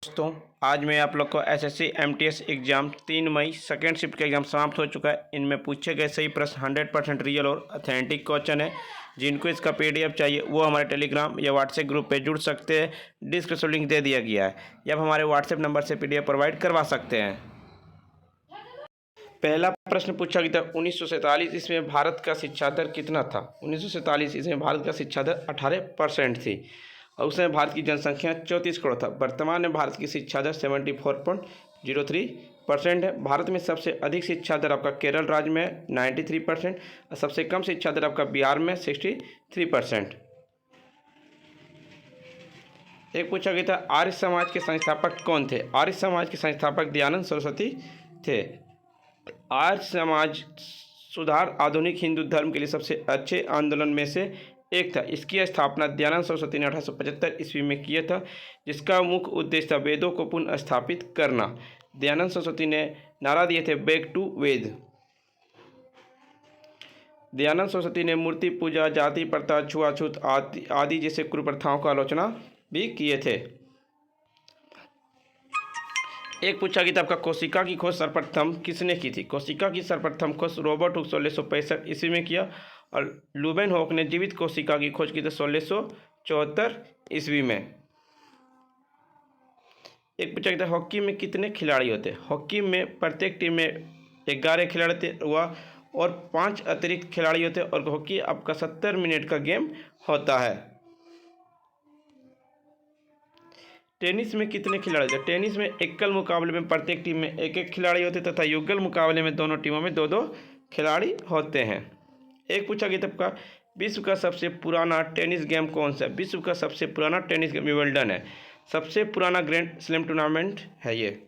दोस्तों, आज मैं आप लोग को एसएससी एमटीएस एग्ज़ाम 3 मई सेकेंड शिफ्ट का एग्ज़ाम समाप्त हो चुका है। इनमें पूछे गए सही प्रश्न 100% रियल और ऑथेंटिक क्वेश्चन है। जिनको इसका पीडीएफ चाहिए वो हमारे टेलीग्राम या व्हाट्सएप ग्रुप पे जुड़ सकते हैं। डिस्क्रिप्शन लिंक दे दिया गया है, या आप हमारे व्हाट्सएप नंबर से पीडीएफ प्रोवाइड करवा सकते हैं। पहला प्रश्न पूछा गया था 1947 ईस्वी में भारत का शिक्षा दर कितना था। 1947 ईस्वी में भारत का शिक्षा दर 18% थी और उस समय भारत की जनसंख्या 34 करोड़ था। वर्तमान में भारत की शिक्षा दर 74.03% है। भारत में सबसे अधिक शिक्षा दर आपका केरल राज्य में 93% और सबसे कम शिक्षा दर आपका बिहार में 63%। एक पूछा गया था आर्य समाज के संस्थापक कौन थे। आर्य समाज के संस्थापक दयानंद सरस्वती थे। आर्य समाज सुधार आधुनिक हिंदू धर्म के लिए सबसे अच्छे आंदोलन में से एक था। इसकी स्थापना दयानंद सरस्वती ने 1875 ईस्वी में किया था, जिसका मुख्य उद्देश्य था वेदों को पुनः स्थापित करना। दयानंद सरस्वती ने नारा दिए थे बैक टू वेद। दयानंद सरस्वती ने मूर्ति पूजा, जाति प्रथा, छुआछूत आदि जैसे कुप्रथाओं का आलोचना भी किए थे। एक पूछा गया था आपका कोशिका की खोज सर्वप्रथम किसने की थी। कोशिका की सर्वप्रथम खोज रॉबर्ट हुक 1665 ईस्वी में किया और लुबेनहोक ने जीवित कोशिका की खोज की थी 1674 ईस्वी में। एक पूछा गया था हॉकी में कितने खिलाड़ी होते हैं। हॉकी में प्रत्येक टीम में 11 खिलाड़ी हुआ और 5 अतिरिक्त खिलाड़ी होते हैं और हॉकी आपका 70 मिनट का गेम होता है। टेनिस में कितने खिलाड़ी होते हैं। टेनिस में एकल मुकाबले में प्रत्येक टीम में 1-1 खिलाड़ी होते तथा युगल मुकाबले में दोनों टीमों में 2-2 खिलाड़ी होते हैं। एक पूछा गया था विश्व का सबसे पुराना टेनिस गेम कौन सा है। विश्व का सबसे पुराना टेनिस गेम विंबलडन है। सबसे पुराना ग्रैंड स्लैम टूर्नामेंट है ये।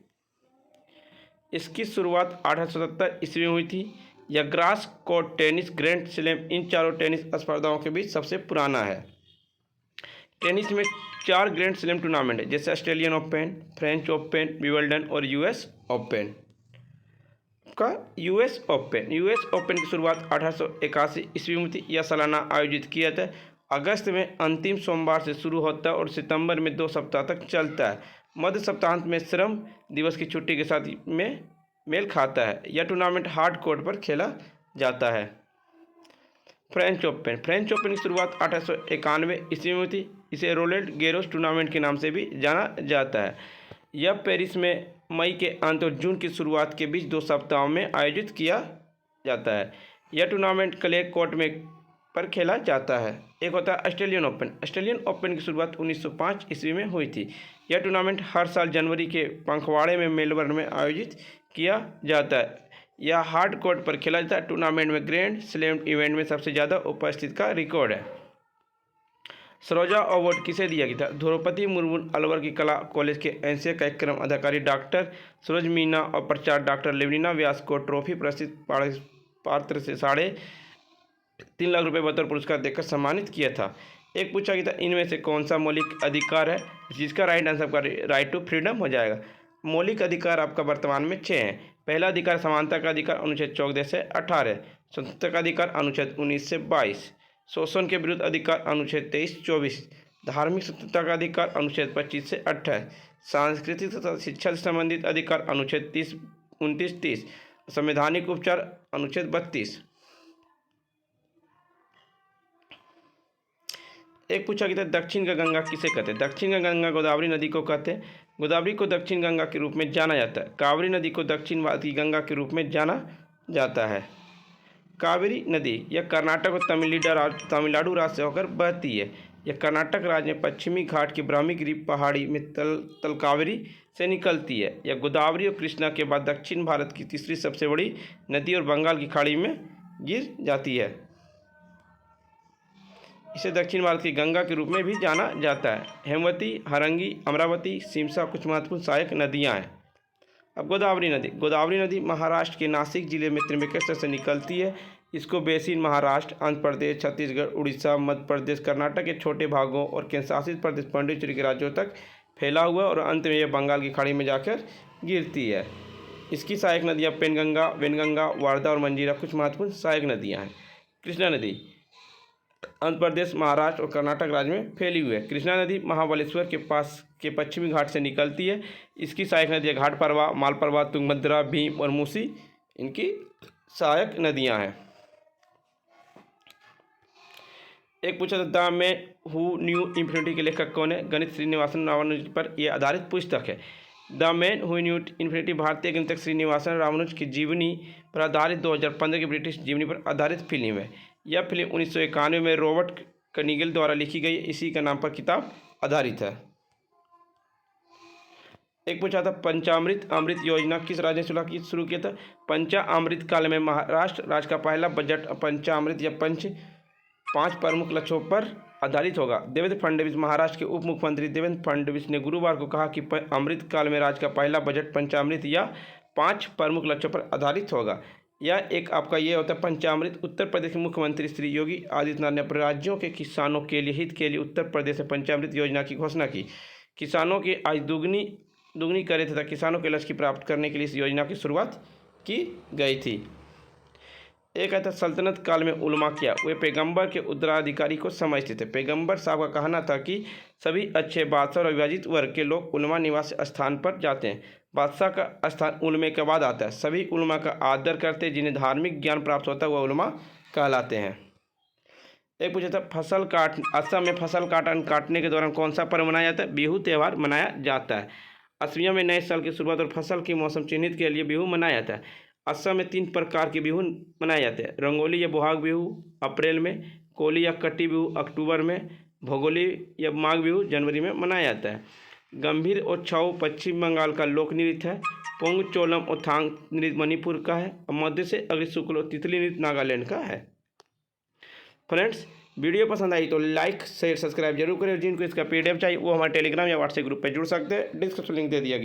इसकी शुरुआत 1877 ईस्वी में हुई थी। यह grass court tennis grand slam इन चारों टेनिस स्पर्धाओं के बीच सबसे पुराना है। टेनिस में 4 ग्रैंड स्लैम टूर्नामेंट है, जैसे Australian open, French open, Wimbledon और यूएस ओपन। यूएस ओपन की शुरुआत 1881 ईस्वी में थी। यह सालाना आयोजित किया था। अगस्त में अंतिम सोमवार से शुरू होता है और सितंबर में 2 सप्ताह तक चलता है। मध्य सप्ताहांत में श्रम दिवस की छुट्टी के साथ में मेल खाता है। यह टूर्नामेंट हार्ड कोर्ट पर खेला जाता है। फ्रेंच ओपन की शुरुआत 1891 ईस्वी में थी। इसे रोलेंड गैरोस टूर्नामेंट के नाम से भी जाना जाता है। यह पेरिस में मई के अंत और जून की शुरुआत के बीच 2 सप्ताहों में आयोजित किया जाता है। यह टूर्नामेंट क्ले कोर्ट में पर खेला जाता है। एक होता है ऑस्ट्रेलियन ओपन की शुरुआत 1905 ईस्वी में हुई थी। यह टूर्नामेंट हर साल जनवरी के पंखवाड़े में मेलबर्न में आयोजित किया जाता है। यह हार्ड कोर्ट पर खेला जाता है। टूर्नामेंट में ग्रैंड स्लैम इवेंट में सबसे ज़्यादा उपस्थित का रिकॉर्ड है। सरोजा अवार्ड किसे दिया गया था। द्रौपदी मुर्मू अलवर की कला कॉलेज के एनसीए कार्यक्रम अधिकारी डॉक्टर सूरज मीना और प्रचार डॉक्टर लेवलिना व्यास को ट्रॉफी प्रसिद्ध पात्र से 3.5 लाख रुपये बतौर पुरस्कार देकर सम्मानित किया था। एक पूछा गया था इनमें से कौन सा मौलिक अधिकार है, जिसका राइट आंसर आपका राइट टू फ्रीडम हो जाएगा। मौलिक अधिकार आपका वर्तमान में 6 हैं। पहला अधिकार समानता का अधिकार अनुच्छेद 14 से 18, स्वतंत्रता का अधिकार अनुच्छेद 19 से 22, शोषण के विरुद्ध अधिकार अनुच्छेद 23-24, धार्मिक स्वतंत्रता का अधिकार अनुच्छेद 25 से 28, सांस्कृतिक तथा शिक्षा से संबंधित अधिकार अनुच्छेद 29-30, संवैधानिक उपचार अनुच्छेद 32। एक पूछा गया था दक्षिण का गंगा किसे कहते हैं। दक्षिण का गंगा गोदावरी नदी को कहते हैं। गोदावरी को दक्षिण गंगा के रूप में जाना जाता है। कावेरी नदी को दक्षिण भारत की गंगा के रूप में जाना जाता है। कावेरी नदी यह कर्नाटक और तमिलनाडु राज्य से होकर बहती है। यह कर्नाटक राज्य में पश्चिमी घाट की ब्राह्मीगिरी पहाड़ी में तलकावेरी से निकलती है। यह गोदावरी और कृष्णा के बाद दक्षिण भारत की तीसरी सबसे बड़ी नदी और बंगाल की खाड़ी में गिर जाती है। इसे दक्षिण भारत की गंगा के रूप में भी जाना जाता है। हेमवती, हरंगी, अमरावती, सिमसा कुछ महत्वपूर्ण सहायक नदियाँ हैं। अब गोदावरी नदी महाराष्ट्र के नासिक जिले में त्र्यंबकेश्वर से निकलती है। इसको बेसिन महाराष्ट्र, आंध्र प्रदेश, छत्तीसगढ़, उड़ीसा, मध्य प्रदेश, कर्नाटक के छोटे भागों और केंद्र शासित प्रदेश पांडिचेरी के राज्यों तक फैला हुआ और अंत में यह बंगाल की खाड़ी में जाकर गिरती है। इसकी सहायक नदियाँ पेनगंगा, वेनगंगा, वारदा और मंजीरा कुछ महत्वपूर्ण सहायक नदियाँ हैं। कृष्णा नदी आंध्र प्रदेश, महाराष्ट्र और कर्नाटक राज्य में फैली हुई है। कृष्णा नदी महाबलेश्वर के पास के पश्चिमी घाट से निकलती है। इसकी सहायक नदियाँ घाटप्रभा, मालप्रभा, तुंगभद्रा, भीम और मूसी इनकी सहायक नदियाँ हैं। एक पूछा था the man who knew infinity के लेखक कौन है? गणित श्रीनिवासन रामानुज पर यह आधारित पुस्तक है। The man who knew infinity भारतीय गणितज्ञ श्रीनिवासन रामानुज की जीवनी पर आधारित 2015 की ब्रिटिश जीवनी पर आधारित फिल्म है। यह फिल्म 1991 में रॉबर्ट कनिगल द्वारा लिखी गई, इसी का नाम पर किताब आधारित है। एक पूछा था पंचामृत अमृत योजना किस राज्य ने शुरू किया था? पंचामृत काल में महाराष्ट्र राज्य का पहला बजट पंचामृत या पांच प्रमुख लक्ष्यों पर आधारित होगा। देवेंद्र फडणवीस, महाराष्ट्र के उप मुख्यमंत्री देवेंद्र फडणवीस ने गुरुवार को कहा कि अमृत काल में राज्य का पहला बजट पंचामृत या 5 प्रमुख लक्ष्यों पर आधारित होगा। यह एक आपका ये होता है पंचामृत। उत्तर प्रदेश के मुख्यमंत्री श्री योगी आदित्यनाथ ने अपने राज्यों के किसानों के लिए हित के लिए उत्तर प्रदेश में पंचामृत योजना की घोषणा की। किसानों की आय दुगनी करे तथा किसानों के लक्ष्य की प्राप्त करने के लिए इस योजना की शुरुआत की गई थी। एक है सल्तनत काल में उलमा क्या? वे पैगंबर के उत्तराधिकारी को समझते थे। पैगंबर साहब का कहना था कि सभी अच्छे बादशाह और विभाजित वर्ग के लोग उलमा निवास स्थान पर जाते हैं। बादशाह का स्थान उलमे के बाद आता है। सभी उलमा का आदर करते हैं। जिन्हें धार्मिक ज्ञान प्राप्त होता है वह उलमा कहलाते हैं। एक पूछा था असम में फसल काटने के दौरान कौन सा पर्व मनाया जाता है? बिहू त्यौहार मनाया जाता है। असमिया में नए साल की शुरुआत और फसल की मौसम चिन्हित के लिए बिहू मनाया जाता है। असम में 3 प्रकार के बिहू मनाए जाते हैं। रंगोली या बोहाग बिहू अप्रैल में, कोली या कट्टी बिहू अक्टूबर में, भोगोली या माघ बिहू जनवरी में मनाया जाता है। गंभीर और छाऊ पश्चिम बंगाल का लोक नृत्य है। पोंग चोलम और थांग नृत्य मणिपुर का है। मध्य से अगली शुक्ल और तितली नृत्य नागालैंड का है। फ्रेंड्स, वीडियो पसंद आई तो लाइक शेयर सब्सक्राइब जरूर करें। जिनको इसका PDF चाहिए वो हमारे टेलीग्राम या व्हाट्सएप ग्रुप पर जुड़ सकते हैं। डिस्क्रिप्शन लिंक दे दिया गया।